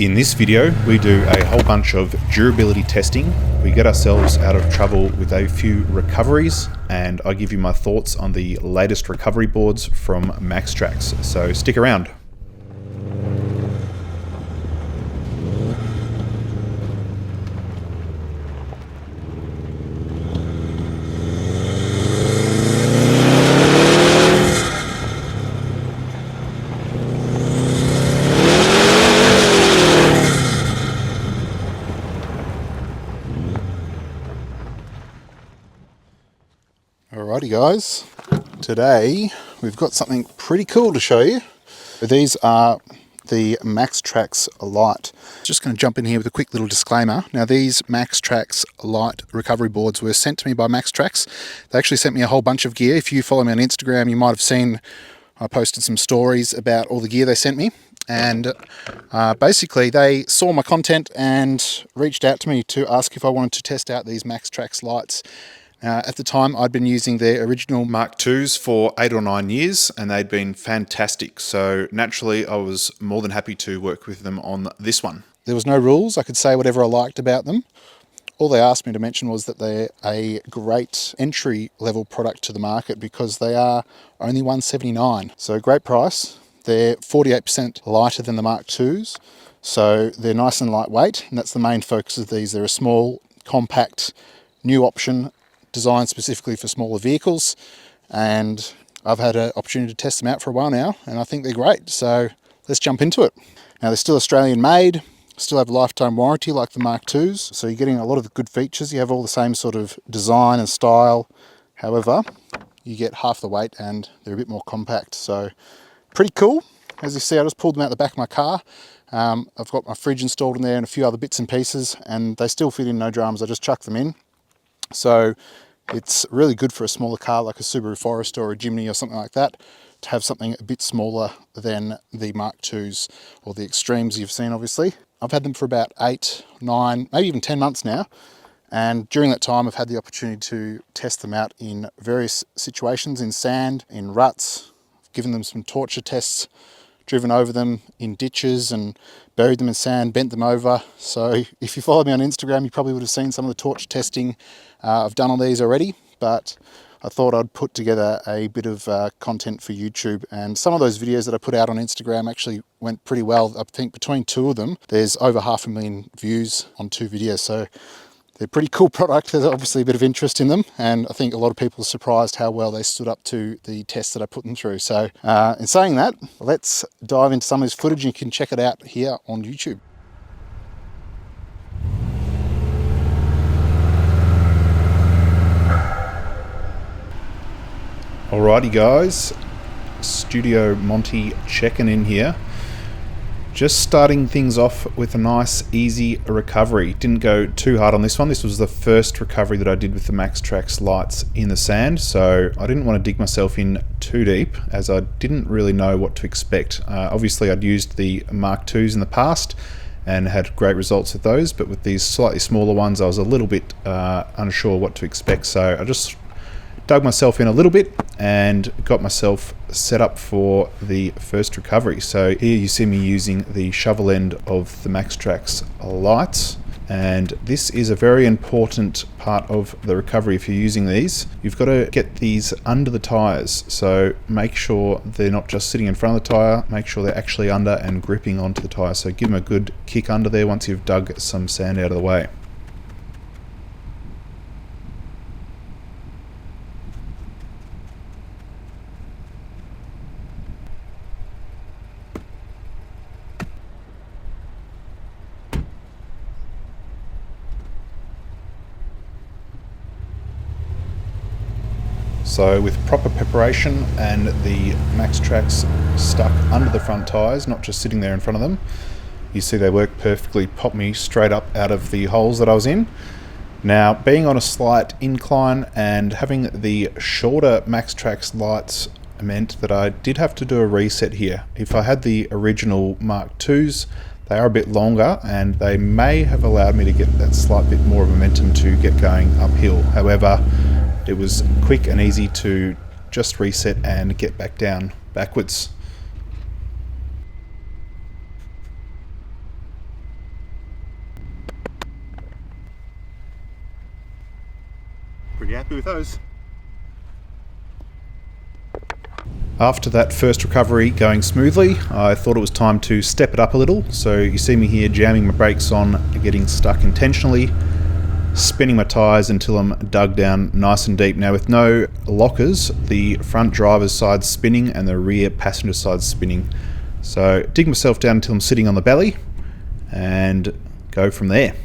In this video, we do a whole bunch of durability testing. We get ourselves out of trouble with a few recoveries, and I give you my thoughts on the latest recovery boards from Maxtrax. So stick around. Alrighty guys, today we've got something pretty cool to show you. These are the Maxtrax LITE. Just going to jump in here with a quick little disclaimer. Now these Maxtrax LITE recovery boards were sent to me by Maxtrax. They actually sent me a whole bunch of gear. If you follow me on Instagram, you might have seen I posted some stories about all the gear they sent me. And basically they saw my content and reached out to me to ask if I wanted to test out these Maxtrax LITEs. At the time, I'd been using their original Mark IIs for 8 or 9 years, and they'd been fantastic. So naturally, I was more than happy to work with them on this one. There was no rules. I could say whatever I liked about them. All they asked me to mention was that they're a great entry-level product to the market because they are only $179. So great price. They're 48% lighter than the Mark IIs, so they're nice and lightweight, and that's the main focus of these. They're a small, compact, new option designed specifically for smaller vehicles, and I've had an opportunity to test them out for a while now, and I think they're great. So let's jump into it. Now they're still Australian made, still have a lifetime warranty like the Mark IIs, so you're getting a lot of the good features. You have all the same sort of design and style. However, you get half the weight and they're a bit more compact. So pretty cool. As you see, I just pulled them out the back of my car. I've got my fridge installed in there and a few other bits and pieces, and they still fit in no dramas. I just chuck them in. So it's really good for a smaller car like a Subaru Forester or a Jimny or something like that, to have something a bit smaller than the Mark IIs or the Extremes you've seen obviously. I've had them for about 8, 9, maybe even 10 months now, and during that time I've had the opportunity to test them out in various situations, in sand, in ruts. I've given them some torture tests, driven over them in ditches and buried them in sand, bent them over. So if you follow me on Instagram, you probably would have seen some of the torture testing I've done on these already, but I thought I'd put together a bit of content for YouTube, and some of those videos that I put out on Instagram actually went pretty well. I think between two of them, there's over 500,000 views on 2 videos, so they're a pretty cool product. There's obviously a bit of interest in them, and I think a lot of people are surprised how well they stood up to the tests that I put them through. So in saying that, let's dive into some of this footage. You can check it out here on YouTube. Alrighty guys, Studio Monty checking in here. Just starting things off with a nice easy recovery. Didn't go too hard on this one. This was the first recovery that I did with the Maxtrax LITEs in the sand, so I didn't want to dig myself in too deep as I didn't really know what to expect. Obviously I'd used the Mark IIs in the past and had great results with those, but with these slightly smaller ones I was a little bit unsure what to expect, so I just dug myself in a little bit and got myself set up for the first recovery. So here you see me using the shovel end of the Maxtrax LITEs, and this is a very important part of the recovery. If you're using these, you've got to get these under the tires, so make sure they're not just sitting in front of the tire, make sure they're actually under and gripping onto the tire. So give them a good kick under there once you've dug some sand out of the way. So with proper preparation and the Maxtrax stuck under the front tyres, not just sitting there in front of them, you see they work perfectly, popped me straight up out of the holes that I was in. Now being on a slight incline and having the shorter Maxtrax LITEs meant that I did have to do a reset here. If I had the original Mark IIs, they are a bit longer and they may have allowed me to get that slight bit more momentum to get going uphill. However, it was quick and easy to just reset and get back down backwards. Pretty happy with those. After that first recovery going smoothly, I thought it was time to step it up a little. So you see me here jamming my brakes on, getting stuck intentionally, spinning my tyres until I'm dug down nice and deep. Now with no lockers, the front driver's side's spinning and the rear passenger side's spinning. So dig myself down until I'm sitting on the belly and go from there.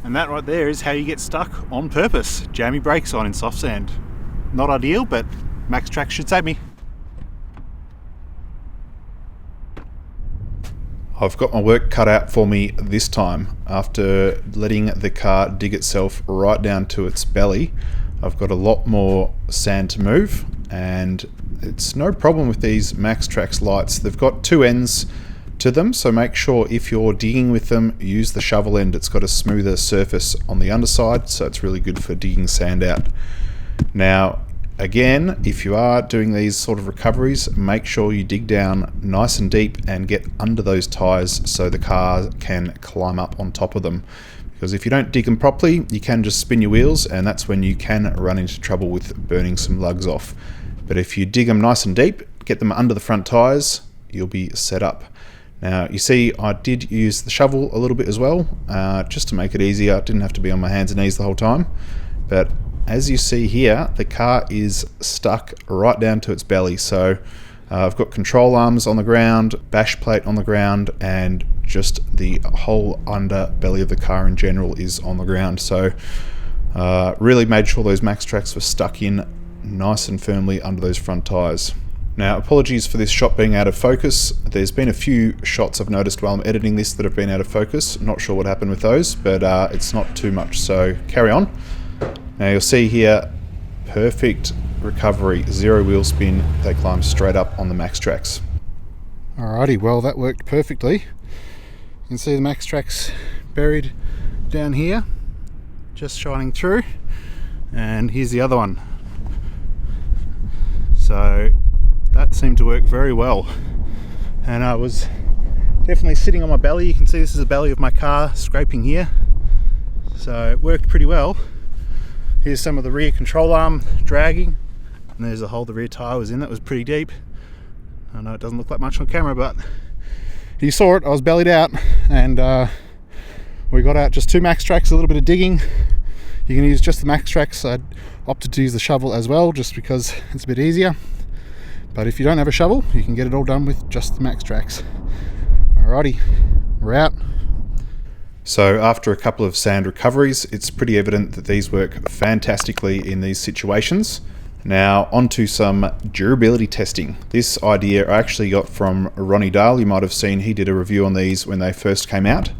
And that right there is how you get stuck on purpose. Jam your brakes on in soft sand. Not ideal, but Maxtrax should save me. I've got my work cut out for me this time. After letting the car dig itself right down to its belly, I've got a lot more sand to move, and it's no problem with these Maxtrax lights. They've got two ends to them, so make sure if you're digging with them, use the shovel end. It's got a smoother surface on the underside, so it's really good for digging sand out. Now again, if you are doing these sort of recoveries, make sure you dig down nice and deep and get under those tyres so the car can climb up on top of them. Because if you don't dig them properly, you can just spin your wheels, and that's when you can run into trouble with burning some lugs off. But if you dig them nice and deep, get them under the front tyres, you'll be set up. Now you see I did use the shovel a little bit as well, just to make it easier. I didn't have to be on my hands and knees the whole time. But as you see here, the car is stuck right down to its belly. So I've got control arms on the ground, bash plate on the ground, and just the whole underbelly of the car in general is on the ground. So really made sure those Maxtrax were stuck in nice and firmly under those front tyres. Now, apologies for this shot being out of focus. There's been a few shots I've noticed while I'm editing this that have been out of focus. Not sure what happened with those, but it's not too much, so carry on. Now you'll see here, perfect recovery, zero wheel spin. They climb straight up on the Maxtrax. Alrighty, well that worked perfectly. You can see the Maxtrax buried down here, just shining through. And here's the other one. So that seemed to work very well, and I was definitely sitting on my belly. You can see this is the belly of my car scraping here, so it worked pretty well. Here's some of the rear control arm dragging, and there's a hole the rear tyre was in that was pretty deep. I know it doesn't look like much on camera, but you saw it. I was bellied out, and we got out just two Maxtrax, a little bit of digging. You can use just the Maxtrax. I opted to use the shovel as well, just because it's a bit easier. But if you don't have a shovel, you can get it all done with just the Maxtrax. Alrighty, we're out. So after a couple of sand recoveries, it's pretty evident that these work fantastically in these situations. Now onto some durability testing. This idea I actually got from Ronnie Dale. You might have seen he did a review on these when they first came out.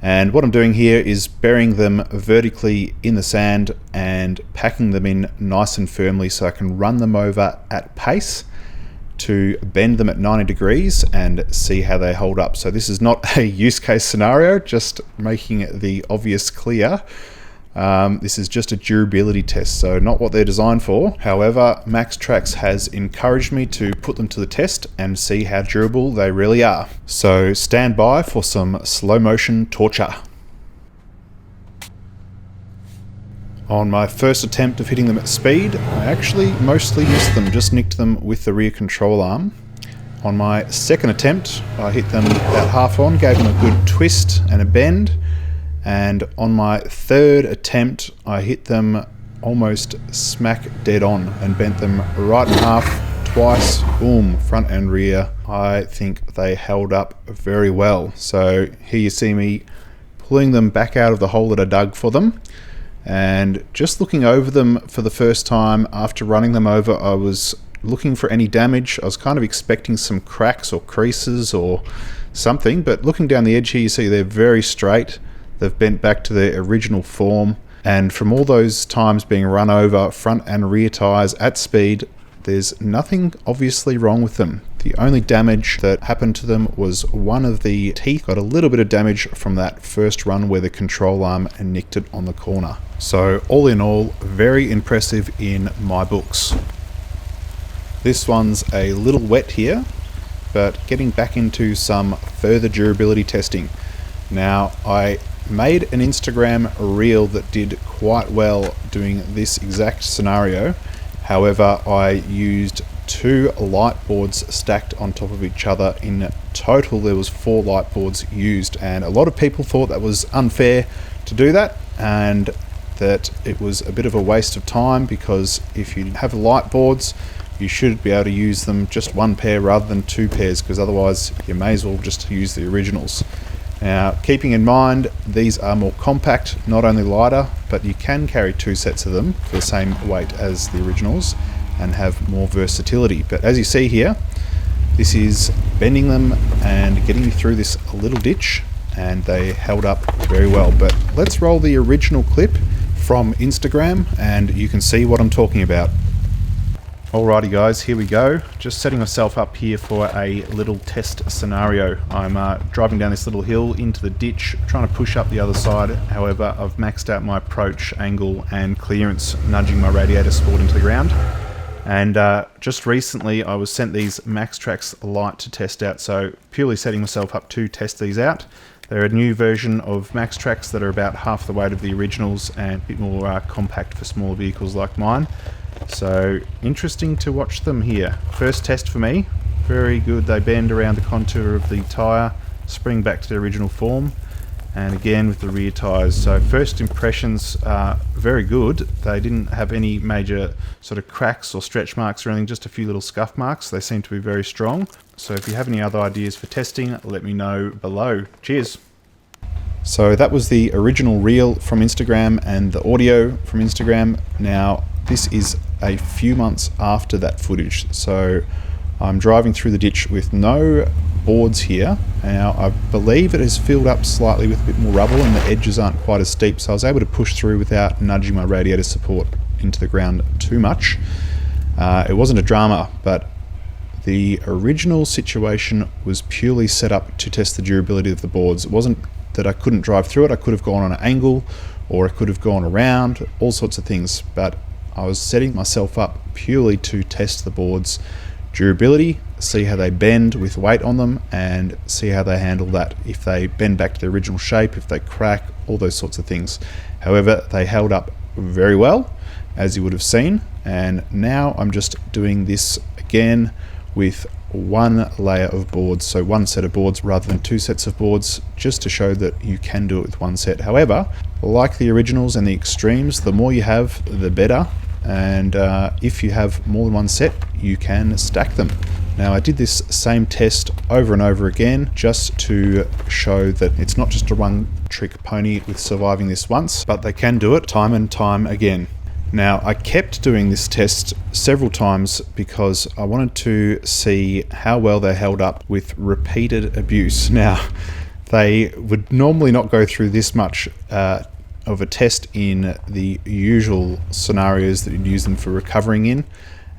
And what I'm doing here is burying them vertically in the sand and packing them in nice and firmly so I can run them over at pace to bend them at 90 degrees and see how they hold up. So this is not a use case scenario, just making the obvious clear. This is just a durability test, so not what they're designed for. However, Maxtrax has encouraged me to put them to the test and see how durable they really are. So stand by for some slow motion torture. On my first attempt of hitting them at speed, I actually mostly missed them, just nicked them with the rear control arm. On my second attempt, I hit them about half on, gave them a good twist and a bend. And on my third attempt, I hit them almost smack dead on and bent them right in half twice, boom, front and rear. I think they held up very well. So here you see me pulling them back out of the hole that I dug for them. And just looking over them for the first time after running them over, I was looking for any damage. I was kind of expecting some cracks or creases or something, but looking down the edge here, you see they're very straight. They've bent back to their original form. And from all those times being run over front and rear tires at speed, there's nothing obviously wrong with them. The only damage that happened to them was one of the teeth got a little bit of damage from that first run where the control arm nicked it on the corner. So all in all, very impressive in my books. This one's a little wet here, but getting back into some further durability testing. Now, I made an Instagram reel that did quite well doing this exact scenario. However, I used 2 light boards stacked on top of each other. In total, there was 4 light boards used, and a lot of people thought that was unfair to do that, and that it was a bit of a waste of time, because if you have light boards, you should be able to use them just 1 pair rather than 2 pairs, because otherwise you may as well just use the originals. Now, keeping in mind, these are more compact, not only lighter, but you can carry 2 sets of them for the same weight as the originals and have more versatility. But as you see here, this is bending them and getting me through this little ditch, and they held up very well. But let's roll the original clip from Instagram and you can see what I'm talking about. Alrighty guys, here we go. Just setting myself up here for a little test scenario. I'm driving down this little hill into the ditch, trying to push up the other side. However, I've maxed out my approach, angle and clearance, nudging my radiator support into the ground. And just recently I was sent these Maxtrax LITE to test out, so purely setting myself up to test these out. They're a new version of Maxtrax that are about half the weight of the originals and a bit more compact for smaller vehicles like mine. So interesting to watch them here. First test for me, very good. They bend around the contour of the tyre, spring back to their original form, and again with the rear tyres. So first impressions are very good. They didn't have any major sort of cracks or stretch marks or anything, just a few little scuff marks. They seem to be very strong. So if you have any other ideas for testing, let me know below. Cheers. So that was the original reel from Instagram and the audio from Instagram. Now this is a few months after that footage, so I'm driving through the ditch with no boards here. Now I believe it has filled up slightly with a bit more rubble and the edges aren't quite as steep, so I was able to push through without nudging my radiator support into the ground too much. It wasn't a drama, but the original situation was purely set up to test the durability of the boards. It wasn't that I couldn't drive through it. I could have gone on an angle, or I could have gone around, all sorts of things, but I was setting myself up purely to test the board's durability, see how they bend with weight on them, and see how they handle that. If they bend back to their original shape, if they crack, all those sorts of things. However, they held up very well, as you would have seen, and now I'm just doing this again with 1 layer of boards, so 1 set of boards rather than 2 sets of boards, just to show that you can do it with 1 set. However, like the originals and the extremes, the more you have, the better. And if you have more than 1 set, you can stack them. Now I did this same test over and over again, just to show that it's not just a one-trick pony with surviving this once, but they can do it time and time again. Now I kept doing this test several times because I wanted to see how well they held up with repeated abuse. Now they would normally not go through this much of a test in the usual scenarios that you'd use them for recovering in,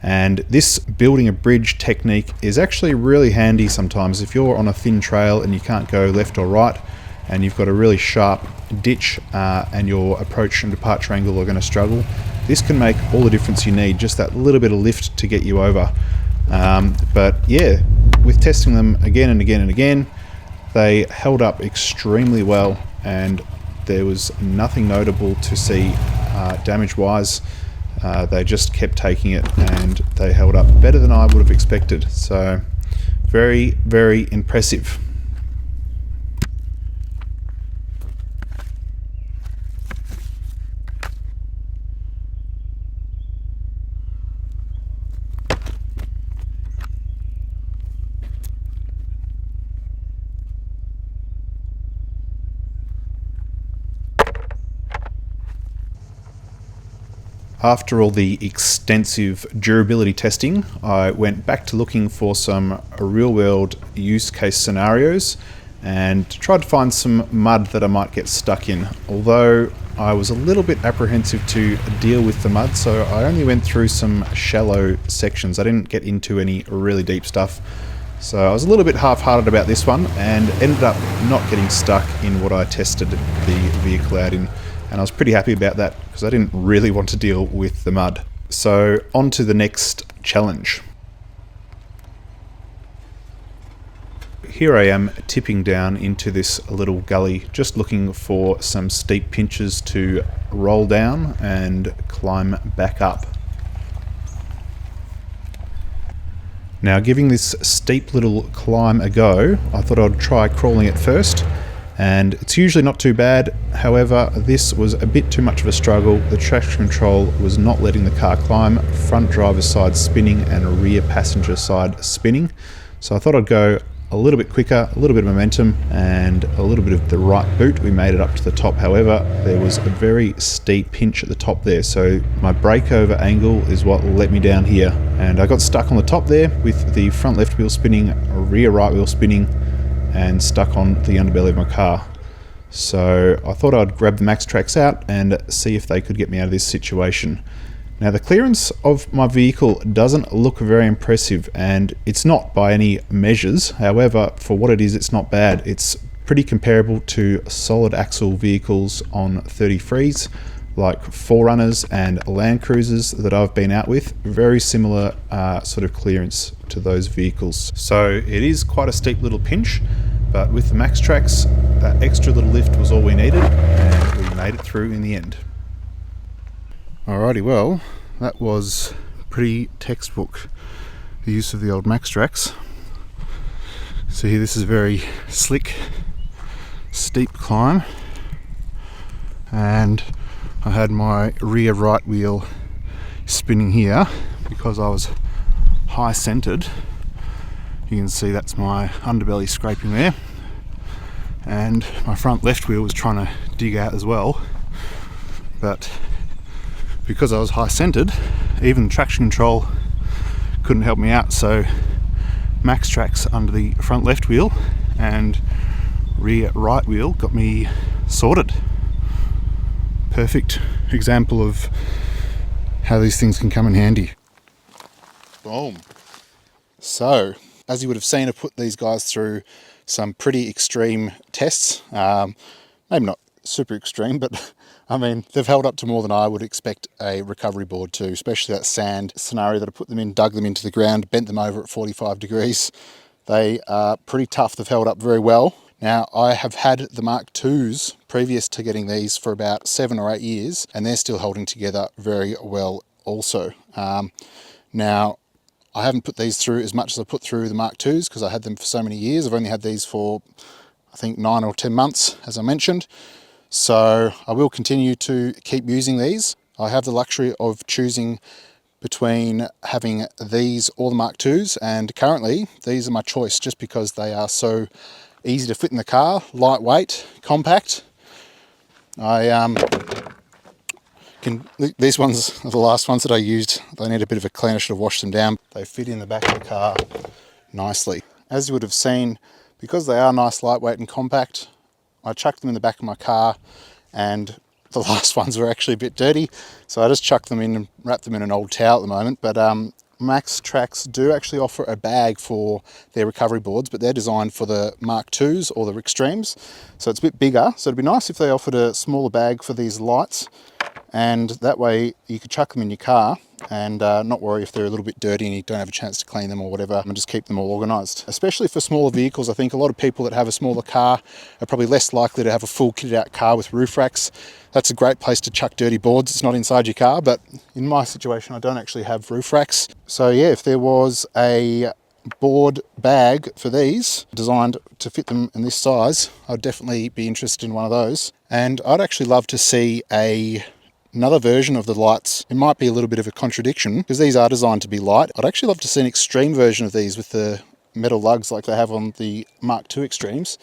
and this building a bridge technique is actually really handy sometimes if you're on a thin trail and you can't go left or right and you've got a really sharp ditch and your approach and departure angle are going to struggle. This can make all the difference you need, just that little bit of lift to get you over. But yeah, with testing them again and again and again, they held up extremely well, and there was nothing notable to see damage-wise. They just kept taking it and they held up better than I would have expected. So very, very impressive. After all the extensive durability testing, I went back to looking for some real-world use case scenarios and tried to find some mud that I might get stuck in. Although I was a little bit apprehensive to deal with the mud, so I only went through some shallow sections. I didn't get into any really deep stuff. So I was a little bit half-hearted about this one and ended up not getting stuck in what I tested the vehicle out in. And I was pretty happy about that because I didn't really want to deal with the mud. So on to the next challenge. here I am tipping down into this little gully, just looking for some steep pinches to roll down and climb back up. Now, giving this steep little climb a go, I thought I'd try crawling it first, and it's usually not too bad. However, this was a bit too much of a struggle. The traction control was not letting the car climb, front driver's side spinning and rear passenger side spinning. So I thought I'd go a little bit quicker, a little bit of momentum and a little bit of the right boot. We made it up to the top. However, there was a very steep pinch at the top there, so my breakover angle is what let me down here, and I got stuck on the top there with the front left wheel spinning, rear right wheel spinning, and stuck on the underbelly of my car. So I thought I'd grab the Maxtrax out and see if they could get me out of this situation. Now, the clearance of my vehicle doesn't look very impressive, and it's not by any measures. However, for what it is, it's not bad. It's pretty comparable to solid axle vehicles on 33s, like 4Runners and Land Cruisers that I've been out with. Very similar sort of clearance to those vehicles. So it is quite a steep little pinch, but with the Maxtrax, that extra little lift was all we needed, and we made it through in the end. Alrighty, well, that was pretty textbook, the use of the old Maxtrax. So here, this is a very slick, steep climb, and I had my rear right wheel spinning here because I was high centered. You can see that's my underbelly scraping there, and my front left wheel was trying to dig out as well, but because I was high centered, even traction control couldn't help me out. So Maxtrax under the front left wheel and rear right wheel got me sorted. Perfect example of how these things can come in handy. Boom. So, as you would have seen, I put these guys through some pretty extreme tests. Maybe not super extreme, but I mean, they've held up to more than I would expect a recovery board to, especially that sand scenario that I put them in, dug them into the ground, bent them over at 45 degrees. They are pretty tough. They've held up very well. Now, I have had the Mark IIs previous to getting these for about 7 or 8 years, and they're still holding together very well also. Now, I haven't put these through as much as I put through the Mark IIs because I had them for so many years. I've only had these for, I think, 9 or 10 months, as I mentioned. So I will continue to keep using these. I have the luxury of choosing between having these or the Mark IIs, and currently these are my choice just because they are so easy to fit in the car, lightweight, compact. These ones are the last ones that I used. They need a bit of a clean. I should have washed them down. They fit in the back of the car nicely. As you would have seen, because they are nice, lightweight and compact, I chucked them in the back of my car, and the last ones were actually a bit dirty, so I just chucked them in and wrapped them in an old towel at the moment. But Maxtrax do actually offer a bag for their recovery boards, but they're designed for the Mark IIs or the Extremes, so it's a bit bigger. So it'd be nice if they offered a smaller bag for these lights, and that way you could chuck them in your car and not worry if they're a little bit dirty and you don't have a chance to clean them or whatever, and just keep them all organised. Especially for smaller vehicles, I think a lot of people that have a smaller car are probably less likely to have a full kitted out car with roof racks. That's a great place to chuck dirty boards. It's not inside your car, but in my situation I don't actually have roof racks. So yeah, if there was a board bag for these designed to fit them in this size, I'd definitely be interested in one of those. And I'd actually love to see another version of the lights. It might be a little bit of a contradiction because these are designed to be light. I'd actually love to see an extreme version of these with the metal lugs like they have on the Mark II Extremes,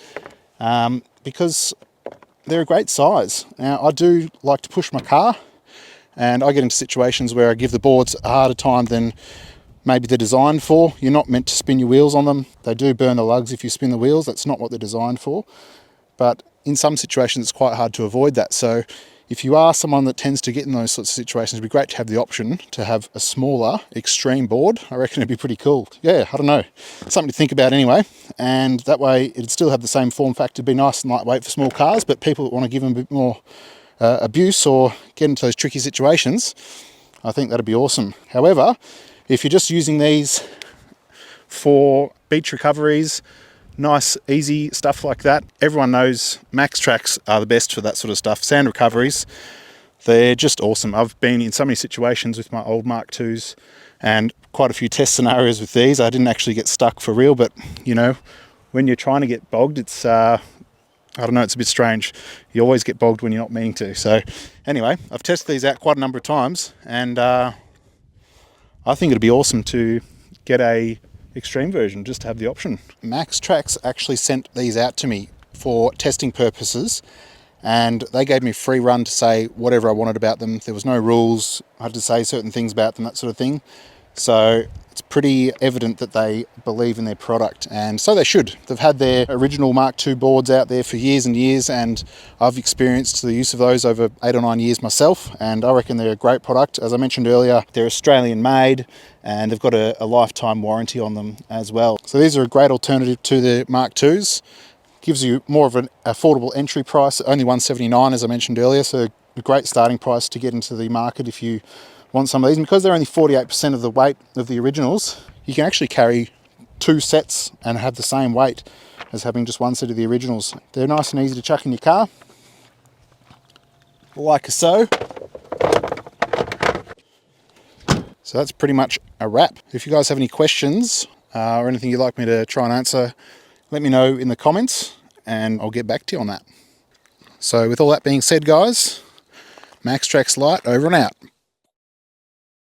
because they're a great size. Now, I do like to push my car, and I get into situations where I give the boards a harder time than maybe they're designed for. You're not meant to spin your wheels on them. They do burn the lugs if you spin the wheels. That's not what they're designed for. But in some situations, it's quite hard to avoid that. So if you are someone that tends to get in those sorts of situations, it'd be great to have the option to have a smaller extreme board. I reckon it'd be pretty cool. Yeah, I don't know. Something to think about anyway. And that way it'd still have the same form factor, be nice and lightweight for small cars, but people that want to give them a bit more abuse or get into those tricky situations, I think that'd be awesome. However, if you're just using these for beach recoveries, nice, easy stuff like that. Everyone knows Maxtrax are the best for that sort of stuff. Sand recoveries, they're just awesome. I've been in so many situations with my old Mark IIs and quite a few test scenarios with these. I didn't actually get stuck for real, but you know, when you're trying to get bogged, it's I don't know, it's a bit strange. You always get bogged when you're not meaning to. So anyway, I've tested these out quite a number of times, and I think it'd be awesome to get a extreme version, just to have the option. Maxtrax actually sent these out to me for testing purposes, and they gave me a free run to say whatever I wanted about them. There was no rules. I had to say certain things about them, that sort of thing. So it's pretty evident that they believe in their product, and so they should. They've had their original Mark II boards out there for years and years, and I've experienced the use of those over 8 or 9 years myself, and I reckon they're a great product. As I mentioned earlier, they're Australian made, and they've got a lifetime warranty on them as well. So these are a great alternative to the Mark IIs. Gives you more of an affordable entry price, only $179 as I mentioned earlier, so a great starting price to get into the market if you want some of these. And because they're only 48% of the weight of the originals, you can actually carry 2 sets and have the same weight as having just one set of the originals. They're nice and easy to chuck in your car, like so. So that's pretty much a wrap. If you guys have any questions or anything you'd like me to try and answer, let me know in the comments and I'll get back to you on that. So with all that being said, guys, Maxtrax LITE over and out.